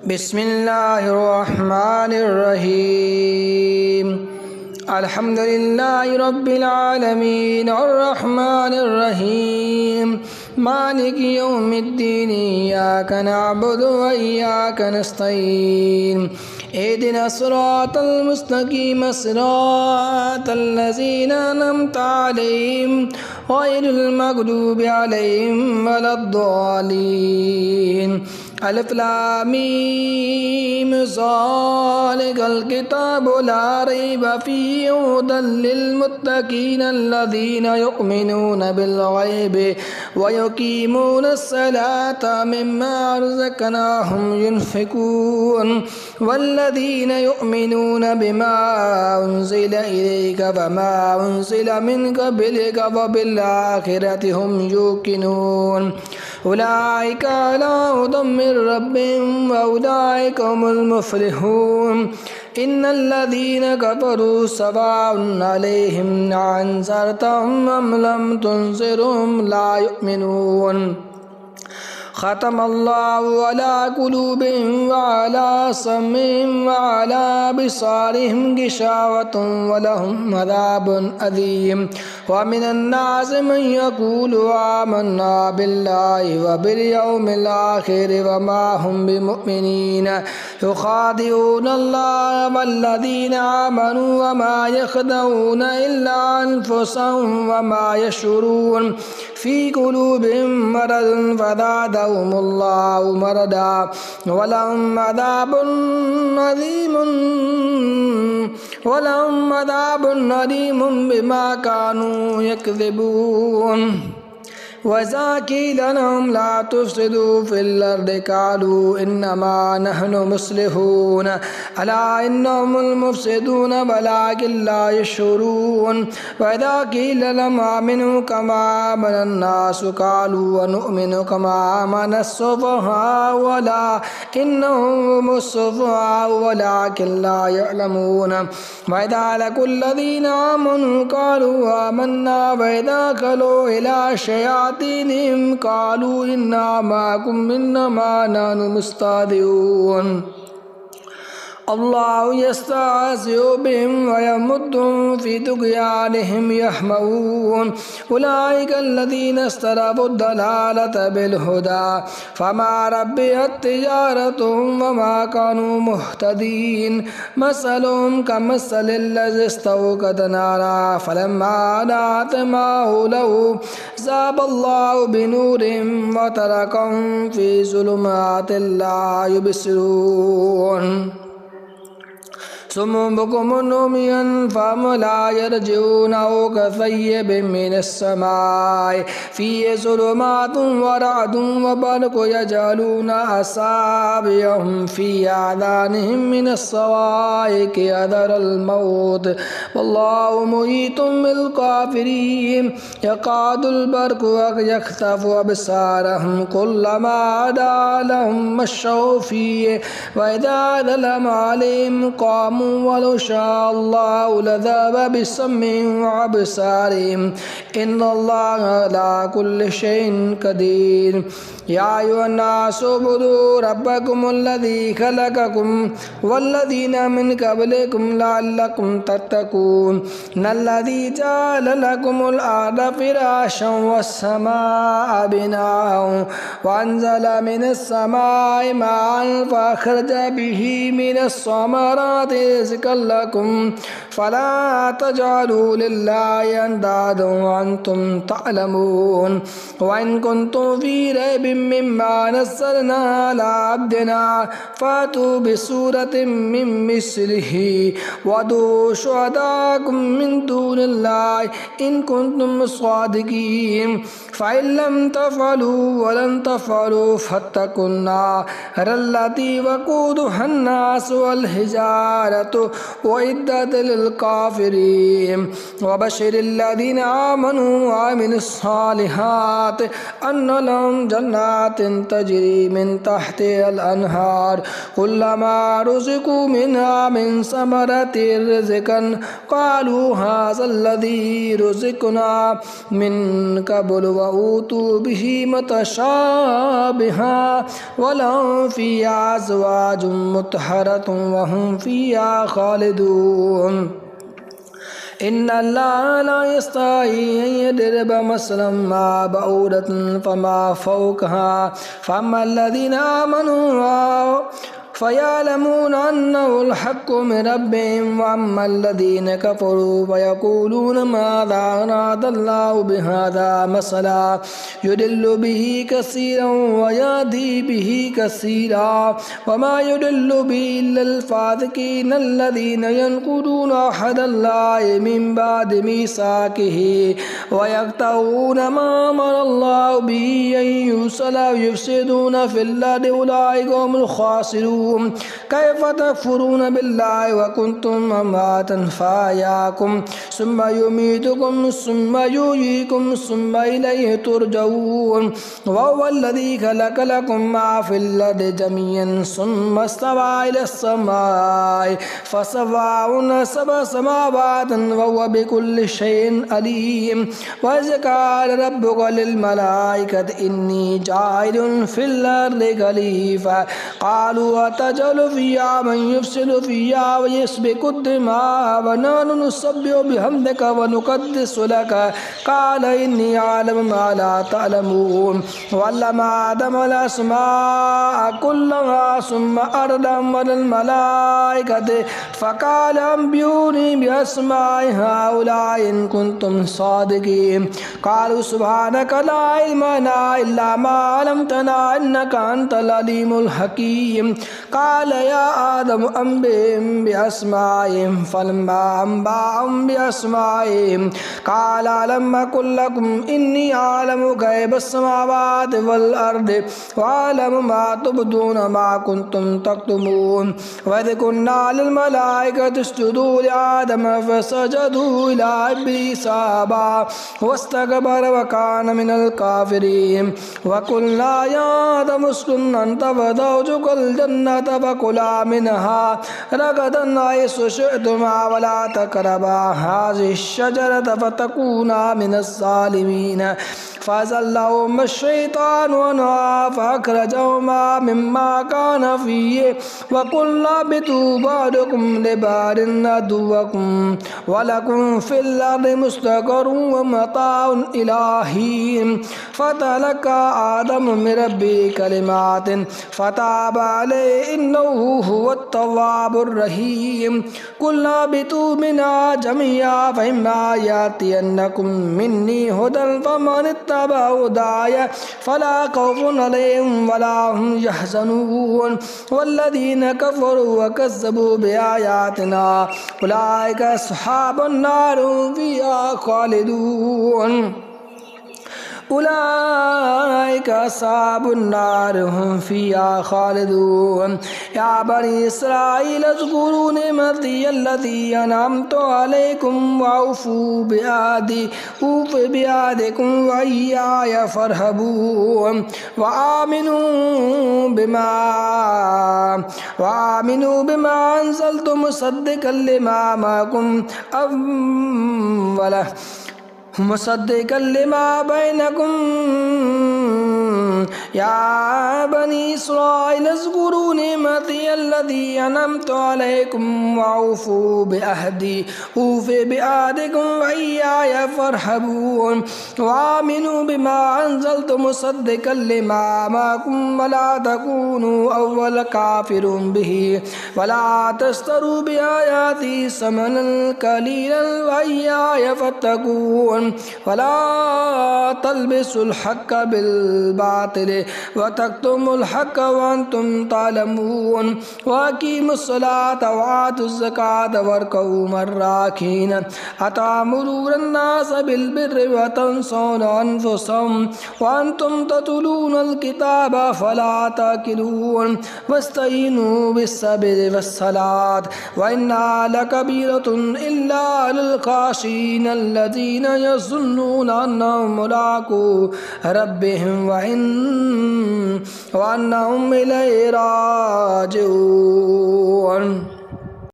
बिस्मिल्लाहिर्रहमानिर्रहीम। अल्हम्दुलिल्लाहि रब्बिल आलमीन अर्रहमानिर्रहीम मालिकि यौमिद्दीन इय्याका नअबुदु व इय्याका नस्तईन इहदिना सिरातल मुस्तकीम सिरातल लज़ीना अनअमता अलैहिम गैरिल मग़दूबि अलैहिम वलद्दालीन। अलिफ लाम मीम ज़ालिकल किताबु ला रैब फ़ीहि हुदल लिल मुत्तक़ीन अल्लज़ीना युमिनूना बिल गैबि व युक़ीमूनस सलाता मिम्मा रज़क़नाहुम युनफ़िक़ून वल्लज़ीना युमिनूना बिमा उन्ज़िला इलैका वमा उन्ज़िला मिन क़ब्लिका व बिल आखिरति हुम यूक़िनून उलाइका अला हुदम मिर रब्बिहिम व उलाइका हुमुल मुफ़्लिहून। इन्नल्लज़ीना कफ़रू सवाउन अलैहिम अअन्ज़रतहुम अम लम तुनज़िरहुम ला युमिनून। ख़तमल्लाहु अला क़ुलूबिहिम व अला समइहिम व अला अबसारिहिम गिशावतुन व लहुम अज़ाबुन अज़ीम। व मिनन्नासि मन यक़ूलु आमन्ना बिल्लाहि व बिल यौमिल आख़िर व मा हुम बिमुमिनीन युख़ादिऊनल्लाह वल्लज़ीना आमनू व मा यख़दऊन इल्ला अनफुसहुम व मा यशऊरून। फ़ी क़ुलूबिहिम मरदुन फ़ज़ादहुमुल्लाहु मरदा व लहुम अज़ाबुन अलीमुन बिमा कानू यकज़िबून। वज़ा क़ील लहुम ला तुफ़्सिदू फ़िल अर्दि क़ालू इन्नमा नहनु मुस्लिहून अला इन्नहुमुल मुफ़्सिदून वलाकिन ला यशऊरून। वइज़ा क़ील लहुम आमिनू कमा आमनन नासु क़ालू अनुमिनु कमा आमनस सुफ़हाउ अला इन्नहुम हुमुस सुफ़हाउ वलाकिन ला यअलमून। वइज़ा लक़ुल लज़ीना आमनू क़ालू आमन्ना वइज़ा ख़लू इला शयातीनिहिम क़ालू इन्ना मअकुम इन्नमा नहनु मुस्तहज़िऊन। अल्लाहु यस्तहज़िउ बिहिम व यमुद्दुहुम फ़ी तुग़यानिहिम यअमहून। उलाइका अल्लज़ीना इस्तरबुद दलालता बिल हुदा फ़मा रब्हियत तिजारतुहुम व मा कानू मुहतदीन। मसलुहुम कमसलिल लज़ी इस्तौक़द नारा फ़लम्मा अज़ाअत मा हौलहु ज़ाहबल्लाहु बिनूरिहिम व तरकहुम फ़ी ज़ुलुमातिन ला युबसिरून। सुम्मुन बुकुमुन उम्युन फ़हम ला यरजिऊन औ कग़य्यिबिम मिनस समाइ फ़ीहि ज़ुलुमातुन व रअदुन व बरक़ुन यजअलूना असाबिअहुम फ़ी आज़ानिहिम मिनस सवाइक़ि हज़रल मौत वल्लाहु मुहीतुम बिल काफ़िरीन। यकादुल बरक़ु यख़्तफ़ु अबसारहुम कुल्लमा अज़ाअ लहुम मशौ फ़ीहि व इज़ा ज़लम अलैहिम क़ामू वलौ शाअल्लाहु लज़हब बिसमइहिम व अबसारिहिम इन्नल्लाहा अला कुल्लि शैइन क़दीर। या अय्युहन्नासु उ'बुदू रब्बकुमुल्लज़ी ख़लक़कुम वल्लज़ीना मिन क़ब्लिकुम लअल्लकुम तत्तक़ून। नल्लज़ी जअल लकुमुल अर्ज़ फ़िराशं वस्समाअ बिनाअन व अंज़ल मिनस समाइ माअन फ़अख़रज बिही मिनस समराति रिज़्क़न लकुम फ़ला तजअलू लिल्लाहि अंदादन व अंतुम तअलमून। व इन कुंतुम फ़ी रैबिन मिम्मा नज़्ज़लना अला अब्दिना फ़अतू बिसूरतिन मिन मिस्लिही वदू शुहदाअकुम मिन दूनिल्लाहि इन कुंतुम सादिक़ीन। फ़इन लम तफ़अलू व लन तफ़अलू फ़त्तक़ुन नारल्लती वक़ूदुहा अन्नासु वल हिजारतु उइद्दत लिल काफ़िरीन। व बश्शिरिल लज़ीना आमनू व अमिलुस्सालिहात अन्न लहुम जन्नातिन तजरी मिन तहतिहल अन्हार कुल्लमा रुज़िक़ू मिन्हा मिन समरतिर रिज़्क़न क़ालू हाज़ा अल्लज़ी रुज़िक़ना मिन क़ब्लु व ऊतू बिही मुतशाबिहा वलहुम फ़ीहा अज़वाजुम मुतहरतुम वहुम फ़ीहा खालिदून। इन्नल्लाहा ला यस्तही अन यदरिबा मसलन मा बऊदतन फमा फ़ौक़हा फ़अम्मल्लज़ीना आमनू फ़यअलमून अन्नहुल हक़्क़ु मिन रब्बिहिम व अम्मल्लज़ीना कफ़रू फ़यक़ूलून माज़ा अरादल्लाहु बिहाज़ा मसला युदिल्लु बिही कसीरन व यहदी बिही कसीरा व मा युदिल्लु बिही इल्लल फ़ासिक़ीन अल्लज़ीना यनक़ुदून अहदल्लाहि मिन बादि मीसाक़िही व यक़तऊन मा अमरल्लाहु बिही अन युरसला व युफ़सिदून फ़िल अर्दि उलाइका हुमुल ख़ासिरून। कैफ़ तकफ़ुरून बिल्लाहि व कुन्तुम अमवातन फ़अहयाकुम सुम्मा युमीतुकुम सुम्मा युहयीकुम सुम्मा इलैहि तुरजऊन। वहुवल्लज़ी ख़लक़ लकुम मा फ़िल अर्दि जमीअन सुम्मा इस्तवा इलस समाइ फ़सव्वाहुन्न सबअ समावातिन वहुव बिकुल्लि शैइन अलीम। वइज़ क़ाल रब्बुका लिल मलाइकति इन्नी जाइलुन फ़िल अर्दि ख़लीफ़ा क़ालू अतजअलु फ़ीहा मन युफ़सिदु फ़ीहा व यस्फ़िकु दिमाअ व नहनु नुसब्बिहु बिहम्दिका व नुक़द्दिसु लक क़ाल इन्नी अअलमु मा ला तअलमून। वअल्लमा आदमल अस्माअ कुल्लहा सुम्मा अरदहum अलल मलाइकति फ़क़ाल अंबिऊनी बिअस्माइ हाउलाइ इन कुन्तुम सादिक़ीन। क़ालू सुब्हानका ला इल्मा लना इल्ला मा अल्लमतना इन्नका अंतल अलीमुल हकीम। क़ाल या आदम अंबिहिम बिअस्माइहिम फ़लम्मा अंबअहुम बिअस्माइहिम क़ाल अलम अक़ुल लकुम इन्नी अअलमु ग़ैबस समावाति वल अर्दि व अअलमु मा तुबदून मा कुन्तुम तक्तुमून। वइज़ क़ुल्ना लिल मलाइकति इसजुदू लिआदम फ़सजदू इल्ला इब्लीसा अबा वस्तकबरा व कान मिनल काफ़िरीन। व क़ुल्ना या आदम उस्कुन अन्त व ज़ौजुकल जन्नत व कुला मिनहा रगदन हैसु शि'तुमा व ला तक़रबा हाज़िहि शजरत फ़तकूना मिनज़ ज़ालिमीन। फ़अज़ल्लहुमा अश-शैतानु अन्हा फ़अख़रजहुमा मिम्मा काना फ़ीहि व क़ुल्ना इहबितू बअदुकुम लिबअदिन अदुव्वुकुम व लकुम फ़िल अर्दि मुस्तक़र्रुन व मताउन इला हीन। फ़तलक़्क़ा आदम मिन रब्बिही कलिमातिन फ़ताब अलैहि इन्नहु हुवत तव्वाबुर रहीम। क़ुल्ना इहबितू मिन्हा जमीअन फ़इम्मा यातियन्नकुम मिन्नी हुदन फ़मन इत्तबअ हुदाय फ़ला ख़ौफ़ुन अलैहिम व ला हुम यहज़नून। वल्लज़ीना कफ़रू व कज़्ज़बू बिआयातिना उलाइका अस्हाबुन नार हुम फ़ीहा ख़ालिदून। उलाइका अस्हाबुन नार हुम फ़ीहा ख़ालिदून। या बनी इस्राईल उज़्कुरू निअमती अल्लती अनअमतु अलैकुम वअऊफ़ू बिअहदी ऊफ़ बिअहदिकुम व इय्याय फ़रहबून। वआमिनू बिमा अंज़लतु मुसद्दिक़न लिमा मअकुम मुसद्दिक़न लिमा बैनकुम या बनी इस्राईल उज़्कुरू निअमती अल्लती अनअमतु अलैकुम वअऊफ़ू बिअहदी ऊफ़ बिअहदिकुम व इय्याय फ़रहबून। वआमिनू बिमा अंज़लतु मुसद्दिक़न लिमा मअकुम व ला तकूनू अव्वल काफ़िरिन बिही व ला तश्तरू बिआयाती समनन क़लीलन व इय्याय फ़त्तक़ून। वला तल्बिसुल हक़्क़ बिल बातिल व तक्तुमुल हक़्क़ व अंतुम तालमून। व अक़ीमुस्सलात व आतुज़ ज़कात वरकऊ मर्राकीन अतामुरून अन्नास बिल बिर्रि व तंसौना अनफुसकुम व अंतुम ततलूनल किताब फला ताक़िलून। वस्तईनू बिस्सब्रि वस्सलात व इन्नहा लकबीरतुन इल्ला अलल ख़ाशिईन अल्लज़ीना यज़ुन्नूना अन्नहुम मुलाक़ू रब्बिहिम व अन्नहुम इलैहि राजिऊन।